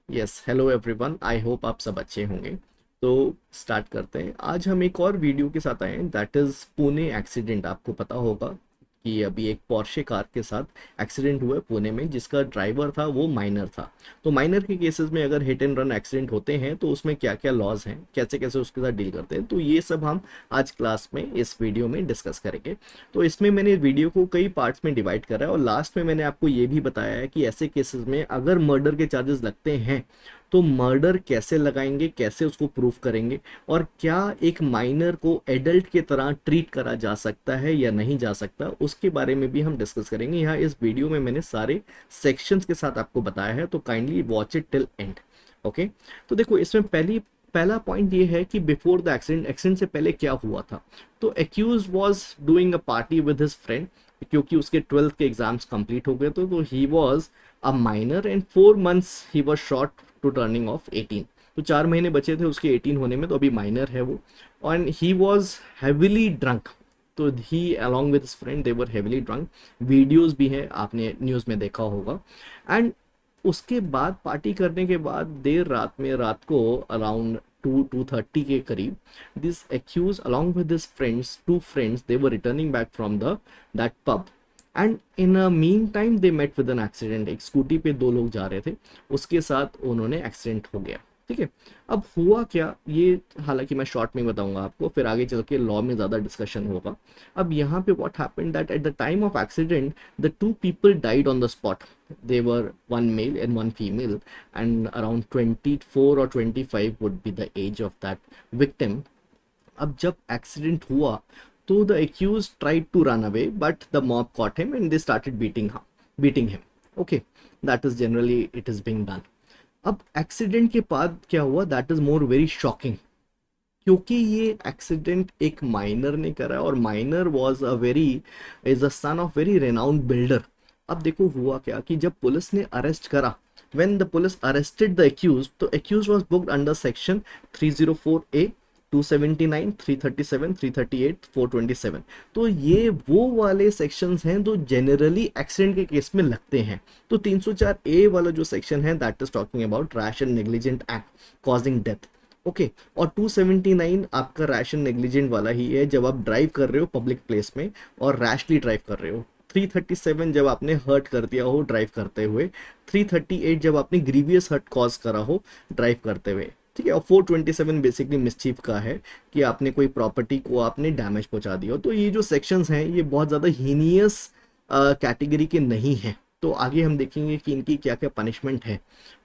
Yes, hello everyone, I hope आप सब अच्छे होंगे। तो स्टार्ट करते हैं। आज हम एक और वीडियो के साथ आए हैं, दैट इज़ पुणे एक्सीडेंट। आपको पता होगा कि अभी एक पोर्शे कार के साथ एक्सीडेंट हुआ है पुणे में, जिसका ड्राइवर था वो माइनर था। तो माइनर के केसेस में अगर हिट एंड रन एक्सीडेंट होते हैं तो उसमें क्या क्या लॉज हैं, कैसे कैसे उसके साथ डील करते हैं, तो ये सब हम आज क्लास में इस वीडियो में डिस्कस करेंगे। तो इसमें मैंने वीडियो को कई पार्ट्स में डिवाइड करा है और लास्ट में मैंने आपको ये भी बताया है कि ऐसे केसेस में अगर मर्डर के चार्जेस लगते हैं तो मर्डर कैसे लगाएंगे, कैसे उसको प्रूफ करेंगे, और क्या एक माइनर को एडल्ट की तरह ट्रीट करा जा सकता है या नहीं जा सकता, उसके बारे में भी हम डिस्कस करेंगे। यहाँ इस वीडियो में मैंने सारे सेक्शंस के साथ आपको बताया है, तो kindly watch it till and. Okay, तो देखो इसमें पहला पॉइंट ये है कि बिफोर द एक्सीडेंट, एक्सीडेंट से पहले क्या हुआ था। तो accused was doing a party with his friend, क्योंकि उसके 12th के एग्जाम्स कंप्लीट हो गए थे, तो he was a minor and 4 months he was short to turning off 18। तो 4 महीने बचे थे उसके 18 होने में, तो अभी माइनर है वो। And he was heavily drunk. तो he along with friend they were heavily drunk. Videos भी हैं, आपने न्यूज़ में देखा होगा। एंड उसके बाद पार्टी करने के बाद देर रात में, रात को अराउंड 2:30 के करीब, this accused along with this friends, 2 friends, they were returning back from the that pub, and in a mean time they met with an accident. एक स्कूटी पे 2 लोग जा रहे थे, उसके साथ उन्होंने एक्सीडेंट हो गया। ठीक है, अब हुआ क्या ये, हालांकि मैं शॉर्ट में बताऊंगा आपको, फिर आगे चल के लॉ में ज़्यादा डिस्कशन होगा। अब यहाँ पे what happened that at the time of accident the 2 people died on the spot. They were one male and one female, and around 24 or 25 would be the age of that victim. अब जब accident हुआ तो the accused tried to run away, but the mob caught him and they started beating him. Okay, that is generally it is being done. अब accident के बाद क्या हुआ, that is more very shocking, क्योंकि ये accident एक minor ने करा और minor was a very, is a son of very renowned builder. अब देखो हुआ क्या कि जब पुलिस ने अरेस्ट करा, when the police arrested the accused, तो accused was booked under section 304A, 279, 337, 338, 427। तो ये वो वाले सेक्शंस हैं जो जनरली एक्सीडेंट के केस में लगते हैं। तो 304A वाला जो सेक्शन है, that is talking about rash and negligent act causing death. Okay, और 279 आपका रैश एंड नेग्लिजेंट वाला ही है, जब आप ड्राइव कर रहे हो पब्लिक प्लेस में और रैशली ड्राइव कर रहे हो। 337 जब आपने हर्ट कर दिया हो ड्राइव करते हुए। 338 जब आपने ग्रीवियस हर्ट कॉज करा हो ड्राइव करते हुए। ठीक है, और 427 बेसिकली मिसचीफ का है, कि आपने कोई प्रॉपर्टी को आपने डैमेज पहुंचा दिया हो। तो ये जो सेक्शंस हैं ये बहुत ज़्यादा हीनियस कैटेगरी के नहीं हैं। तो आगे हम देखेंगे कि इनकी क्या क्या पनिशमेंट है।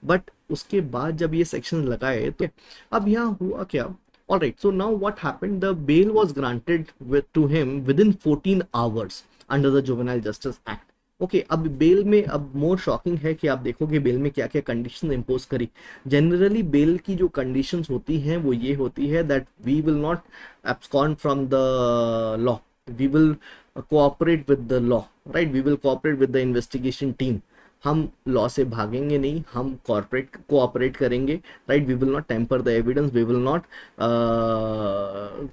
बट उसके बाद जब ये सेक्शन लगाए तो अब यहाँ हुआ क्या। All right, so now what happened? The bail was granted to him within 14 hours under the Juvenile Justice Act. Okay, अब बेल में अब मोर शॉकिंग है कि आप देखोगे बेल में क्या क्या कंडीशन इम्पोज करी। जनरली बेल की जो कंडीशंस होती हैं वो ये होती है that we will not abscond from the law, we will cooperate with the law, right, we will cooperate with the investigation team. हम लॉ से भागेंगे नहीं, हम कोऑपरेट करेंगे, right, we will not tamper the evidence, we will not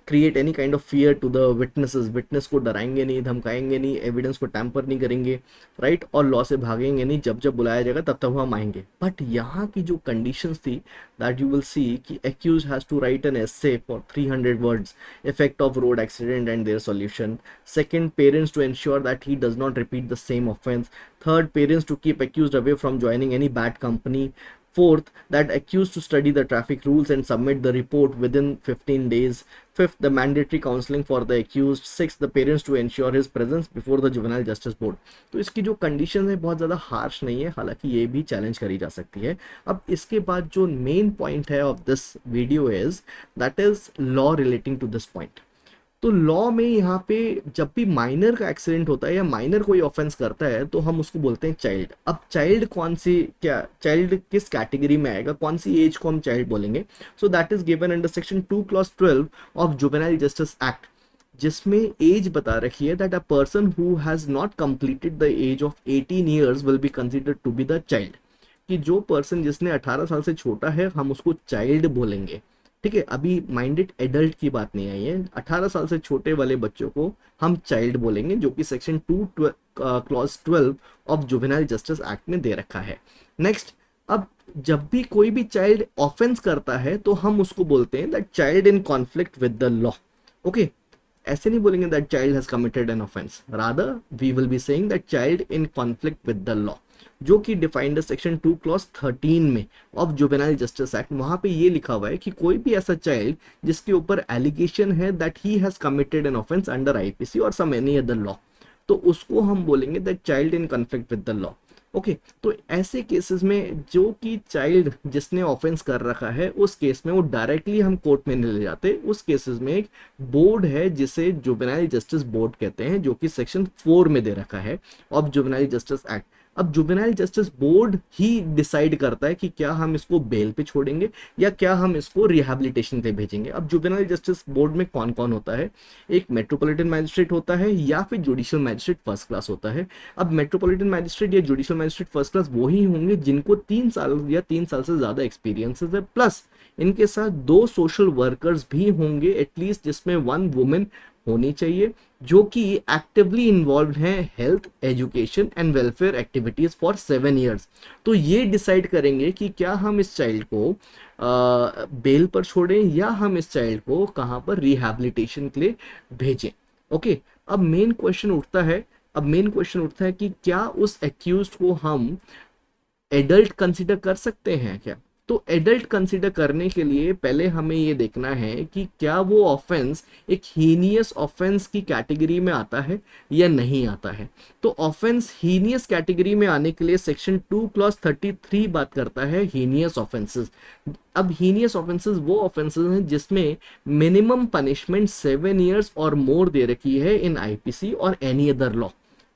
create any kind of fear to the witnesses, witness को डराएंगे नहीं, धमकाएंगे नहीं, एविडेंस को टैम्पर नहीं करेंगे, राइट, और लॉ से भागेंगे नहीं, जब जब बुलाया जाएगा तब तब हम आएंगे। बट यहाँ की जो कंडीशंस थी, दैट यू विल सी कि accuse has to write an essay for 300 words, effect of road accident and their solution. Second, parents to ensure that he does not repeat the same offense. Third, parents to keep accused away from joining any bad company. Fourth, that accused to study the traffic rules and submit the report within 15 days. Fifth, the mandatory counseling for the accused. Sixth, the parents to ensure his presence before the juvenile justice board. तो इसकी जो condition है बहुत ज़्यादा harsh नहीं है, हालांकि ये भी चैलेंज करी जा सकती है। अब इसके बाद जो मेन पॉइंट है of this video is that is law relating to this point. तो लॉ में यहाँ पे जब भी माइनर का एक्सीडेंट होता है या माइनर कोई ऑफेंस करता है तो हम उसको बोलते हैं चाइल्ड। अब चाइल्ड कौन सी, क्या चाइल्ड किस कैटेगरी में आएगा, कौन सी एज को हम चाइल्ड बोलेंगे। So that is given under section 2 clause 12 of juvenile justice act, जिसमें एज बता रखी है that a person who has not completed the age of 18 years will be considered to be the child. कि जो person जिसने 18 साल से छोटा है हम उसको चाइल्ड बोलेंगे। ठीक है, अभी माइंडेड एडल्ट की बात नहीं आई है, 18 साल से छोटे वाले बच्चों को हम चाइल्ड बोलेंगे, जो कि section 2 clause 12 of juvenile justice act में दे रखा है। नेक्स्ट, अब जब भी कोई भी चाइल्ड ऑफेंस करता है तो हम उसको बोलते हैं that child in conflict with the law. Okay, ऐसे नहीं बोलेंगे that child has committed an offence, rather we will be saying that child in conflict with the law, जो कि डिफाइंड सेक्शन 2 क्लॉज 13 में ऑफ जुवेनाइल जस्टिस एक्ट। वहां पे ये लिखा हुआ है कि कोई भी ऐसा चाइल्ड जिसके ऊपर एलिगेशन है that he has committed an offence under IPC और सम एनी अदर लॉ, तो उसको हम बोलेंगे that child in conflict with the law. Okay, तो ऐसे केसेस में जो कि चाइल्ड जिसने ऑफेंस कर रखा है उस केस में वो डायरेक्टली हम कोर्ट में नहीं ले जाते, उस केसेस में एक बोर्ड है जिसे जुवेनाइल जस्टिस बोर्ड कहते हैं, जो कि सेक्शन 4 में दे रखा है ऑफ जुवेनाइल जस्टिस एक्ट। अब जुवेनाइल जस्टिस बोर्ड ही डिसाइड करता है कि क्या हम इसको बेल पे छोड़ेंगे या क्या हम इसको रिहैबिलिटेशन पे भेजेंगे। अब जुवेनाइल जस्टिस बोर्ड में कौन कौन होता है, एक मेट्रोपॉलिटन मैजिस्ट्रेट होता है या फिर जुडिशियल मैजिस्ट्रेट फर्स्ट क्लास होता है। अब मेट्रोपॉलिटन मैजिस्ट्रेट या जुडिशियल मैजिस्ट्रेट फर्स्ट क्लास वो ही होंगे जिनको 3 साल या 3 साल से ज्यादा एक्सपीरियंसेस है, प्लस इनके साथ 2 सोशल वर्कर्स भी होंगे एटलीस्ट, जिसमें 1 वुमेन होनी चाहिए जो कि एक्टिवली इन्वॉल्व हैं health education and welfare activities for 7 years. तो ये डिसाइड करेंगे कि क्या हम इस चाइल्ड को बेल पर छोड़ें या हम इस चाइल्ड को कहाँ पर रिहैबिलिटेशन के लिए भेजें। ओके, अब मेन क्वेश्चन उठता है कि क्या उस एक्यूज्ड को हम एडल्ट कंसीडर कर सकते हैं क्या। तो एडल्ट कंसीडर करने के लिए पहले हमें ये देखना है कि क्या वो ऑफेंस एक हीनियस ऑफेंस की कैटेगरी में आता है या नहीं आता है। तो ऑफेंस हीनियस कैटेगरी में आने के लिए सेक्शन 2 क्लॉज 33 बात करता है हीनियस ऑफेंसेस। अब हीनियस ऑफेंसेस वो ऑफेंसेस हैं जिसमें मिनिमम पनिशमेंट 7 ईयर्स और मोर दे रखी है इन आईपीसी और एनी अदर लॉ।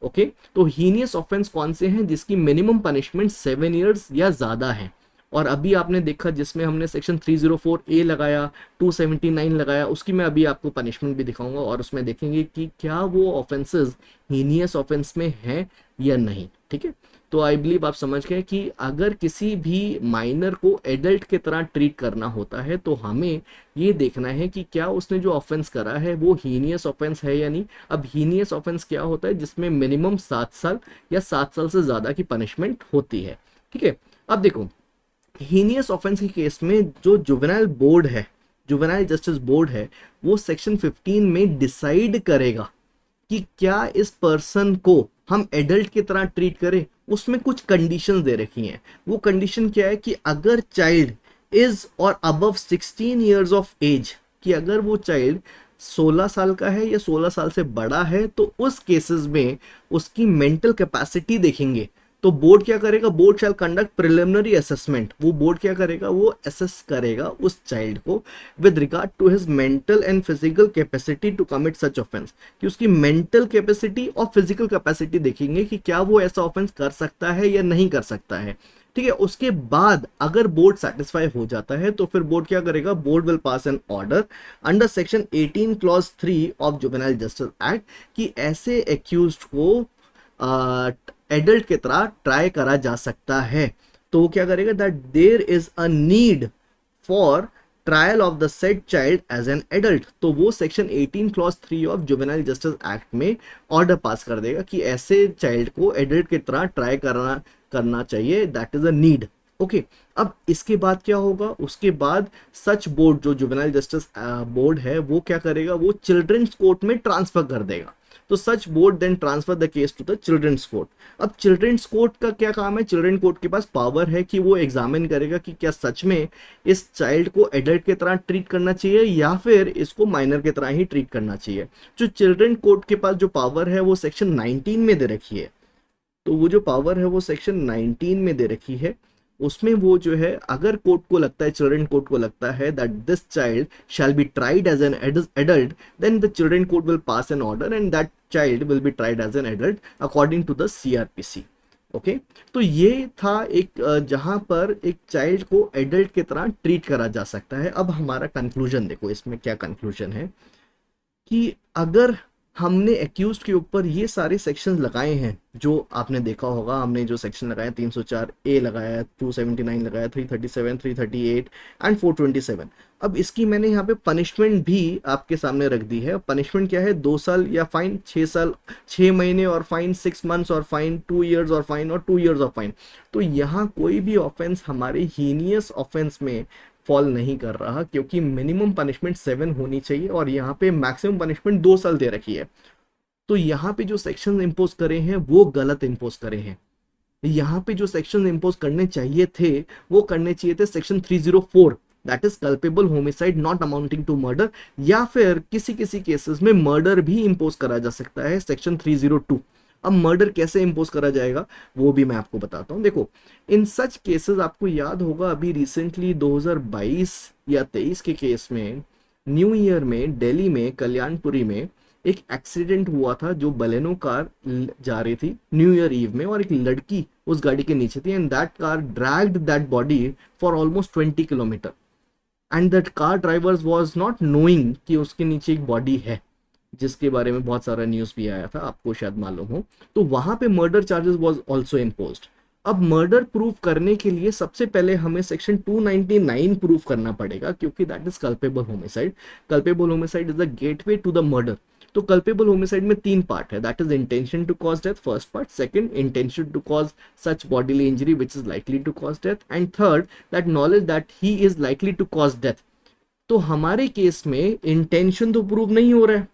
ओके, तो हीनियस ऑफेंस कौन से हैं जिसकी मिनिमम पनिशमेंट 7 ईयर्स या ज्यादा है। और अभी आपने देखा जिसमें हमने सेक्शन 304A लगाया, 279 लगाया, उसकी मैं अभी आपको पनिशमेंट भी दिखाऊंगा और उसमें देखेंगे कि क्या वो ऑफेंसेस हीनियस ऑफेंस में है या नहीं। ठीक है, तो आई बिलीव आप समझ गए कि अगर किसी भी माइनर को एडल्ट की तरह ट्रीट करना होता है तो हमें ये देखना है कि क्या उसने जो ऑफेंस करा है वो हीनियस ऑफेंस है या नहीं। अब हीनियस ऑफेंस क्या होता है, जिसमें मिनिमम 7 साल या 7 साल से ज्यादा की पनिशमेंट होती है। ठीक है, अब देखो हीनियस ऑफेंस के केस में जो जुवेनाइल जस्टिस बोर्ड है, वो सेक्शन 15 में डिसाइड करेगा कि क्या इस पर्सन को हम एडल्ट की तरह ट्रीट करें। उसमें कुछ कंडीशंस दे रखी हैं। वो कंडीशन क्या है कि अगर चाइल्ड इज और अबव 16 ईयर्स ऑफ एज, कि अगर वो चाइल्ड 16 साल का है या 16 साल से बड़ा है, तो उस केसेस में उसकी मेंटल कैपेसिटी देखेंगे। तो बोर्ड क्या करेगा, board shall conduct preliminary assessment. वो बोर्ड क्या करेगा, वो असेस करेगा उस चाइल्ड को with regard to his mental and physical capacity to commit such offence, कि उसकी मेंटल कैपेसिटी और फिजिकल कैपेसिटी देखेंगे कि क्या वो ऐसा ऑफेंस कर सकता है या नहीं कर सकता है। ठीक है, उसके बाद अगर बोर्ड सेटिस्फाई हो जाता है तो फिर बोर्ड क्या करेगा, board will pass an order under section 18 clause 3 of juvenile justice act कि ऐसे एक्यूज्ड को एडल्ट की तरह ट्राई करा जा सकता है। तो वो क्या करेगा, that there is a need for trial of the said child as an adult. तो वो section 18 clause 3 of juvenile justice act में ऑर्डर पास कर देगा कि ऐसे चाइल्ड को एडल्ट की तरह ट्राई करना चाहिए, that is a need. Okay, अब इसके बाद क्या होगा, उसके बाद सच बोर्ड जो जुवेनाइल जस्टिस बोर्ड है वो क्या करेगा, वो चिल्ड्रंस कोर्ट में ट्रांसफर कर देगा। तो such board then transfer the case to the children's court. अब चिल्ड्रंस कोर्ट का क्या काम है, चिल्ड्रन कोर्ट के पास पावर है कि वो एग्जामिन करेगा कि क्या सच में इस चाइल्ड को एडल्ट की तरह ट्रीट करना चाहिए या फिर इसको माइनर की तरह ही ट्रीट करना चाहिए। जो चिल्ड्रन कोर्ट के पास जो पावर है वो सेक्शन 19 में दे रखी है। तो वो जो पावर है वो सेक्शन 19 में दे रखी है। उसमें वो जो है, अगर कोर्ट को लगता है, चिल्ड्रन कोर्ट को लगता है that this child shall be tried as an adult, then the children court will pass an order and that child will be tried as an adult according to the CrPC. Okay, तो ये था एक जहां पर एक child को adult की तरह ट्रीट करा जा सकता है। अब हमारा कंक्लूजन देखो, इसमें क्या कंक्लूजन है कि अगर हमने एक्यूज के ऊपर ये सारे सेक्शंस लगाए हैं जो आपने देखा होगा। हमने जो सेक्शन लगाया 304 ए लगाया, 279 लगाया, 337, 338 एंड 427। अब इसकी मैंने यहाँ पे पनिशमेंट भी आपके सामने रख दी है। पनिशमेंट क्या है, 2 साल या फाइन, 6 साल 6 महीने और फाइन, 6 मंथ्स और फाइन, 2 years और फाइन और 2 years ऑफ फाइन। तो यहाँ कोई भी ऑफेंस हमारे हीनियस ऑफेंस में फॉल नहीं कर रहा, क्योंकि मिनिमम पनिशमेंट 7 होनी चाहिए और यहाँ पे मैक्सिमम पनिशमेंट 2 साल दे रखी है। तो यहाँ पे जो सेक्शन इम्पोज करे हैं वो गलत इम्पोज करे हैं। यहाँ पे जो सेक्शन इम्पोज करने चाहिए थे वो करने चाहिए थे section 304, that is culpable homicide not amounting to murder, या फिर किसी किसी केसेस में मर्डर भी इम्पोज करा जा सकता है, सेक्शन 302। अब मर्डर कैसे इम्पोज करा जाएगा वो भी मैं आपको बताता हूँ। देखो, इन सच केसेस आपको याद होगा अभी रिसेंटली 2022 या 23 के केस में न्यू ईयर में दिल्ली में कल्याणपुरी में एक एक्सीडेंट हुआ था, जो बलेनो कार जा रही थी न्यू ईयर ईव में और एक लड़की उस गाड़ी के नीचे थी, and that car dragged that body for almost 20 kilometre, and that car drivers was not knowing कि उसके नीचे एक बॉडी है, जिसके बारे में बहुत सारा न्यूज़ भी आया था, आपको शायद मालूम हो। तो वहां पे murder charges was also imposed. अब मर्डर प्रूव करने के लिए सबसे पहले हमें सेक्शन 299 प्रूव करना पड़ेगा, क्योंकि that is culpable homicide. Culpable homicide is the gateway to the murder. तो कल्पेबल होमिसाइड में 3 पार्ट है, that is intention to cause death, first part, second intention to cause such bodily injury which is likely to cause death, and third that knowledge that he is likely to cause death. तो हमारे case में intention तो prove नहीं हो रहा है,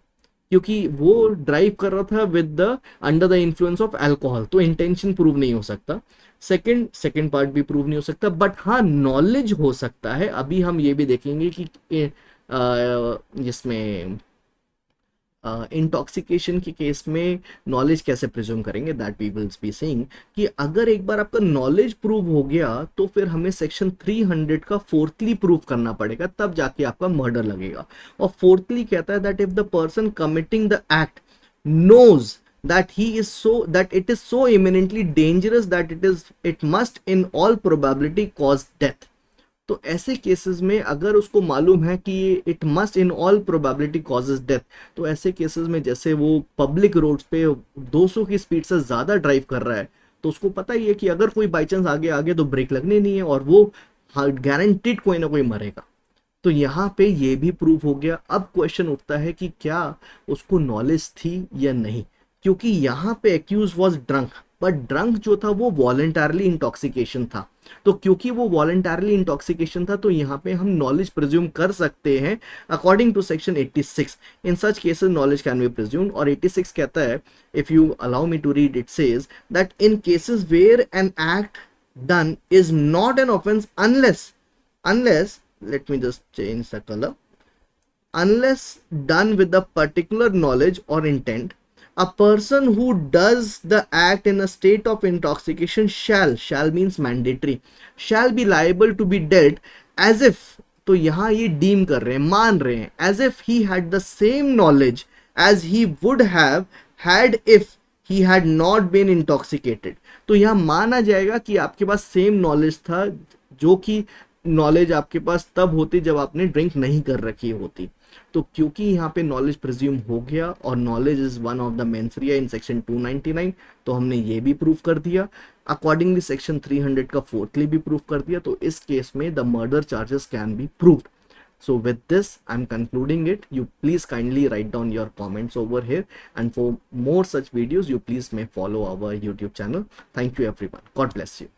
क्योंकि वो ड्राइव कर रहा था with the under the influence of alcohol, तो इंटेंशन प्रूव नहीं हो सकता। सेकंड पार्ट भी प्रूव नहीं हो सकता, बट हाँ नॉलेज हो सकता है। अभी हम ये भी देखेंगे कि जिसमें इंटॉक्सिकेशन के केस में नॉलेज कैसे प्रिज्यूम करेंगे, that we will be seeing. कि अगर एक बार आपका नॉलेज प्रूव हो गया तो फिर हमें सेक्शन 300 का फोर्थली प्रूव करना पड़ेगा, तब जाके आपका मर्डर लगेगा। और फोर्थली कहता है that if the person committing the act knows that it is so imminently dangerous that it must in all probability cause death। तो ऐसे केसेस में अगर उसको मालूम है कि it must in all probability causes death, तो ऐसे केसेस में जैसे वो पब्लिक रोड्स पे 200 की स्पीड से ज़्यादा ड्राइव कर रहा है, तो उसको पता ही है कि अगर कोई बाई चांस आगे आगे तो ब्रेक लगने नहीं है और वो गारंटीड कोई ना कोई मरेगा। तो यहाँ पे ये भी प्रूव हो गया। अब क्वेश्चन उठता है कि क्या उसको नॉलेज थी या नहीं, क्योंकि यहाँ पे accuse was drunk, but drunk जो था वो वॉलंटरली इंटॉक्सिकेशन था। तो क्योंकि वो वॉलंटरली इंटॉक्सिकेशन था तो यहाँ पे हम नॉलेज प्रिज्यूम कर सकते हैं according to section 86। In such cases knowledge can be presumed. और 86 कहता है, if you allow me to read, it says that in cases where an act done is not an offence unless let me just change the color, unless done with the particular knowledge or intent, a person who does the act in a state of intoxication shall means mandatory, shall be liable to be dealt as if, तो यहाँ ये deem कर रहे हैं, मान रहे हैं, as if he had the same knowledge as he would have had if he had not been intoxicated। तो यहाँ माना जाएगा कि आपके पास सेम नॉलेज था, जो कि नॉलेज आपके पास तब होती जब आपने ड्रिंक नहीं कर रखी होती। तो क्योंकि यहाँ पे नॉलेज प्रिज्यूम हो गया और knowledge is one of the mains Riya in section 299, तो हमने ये भी प्रूफ कर दिया। अकॉर्डिंगली सेक्शन 300 का फोर्थली भी प्रूफ कर दिया। तो इस केस में the murder charges can be proved. So with this, I'm concluding it. You please kindly write down your comments over here, and for more such videos, you please may follow our YouTube channel. Thank you everyone. God bless you.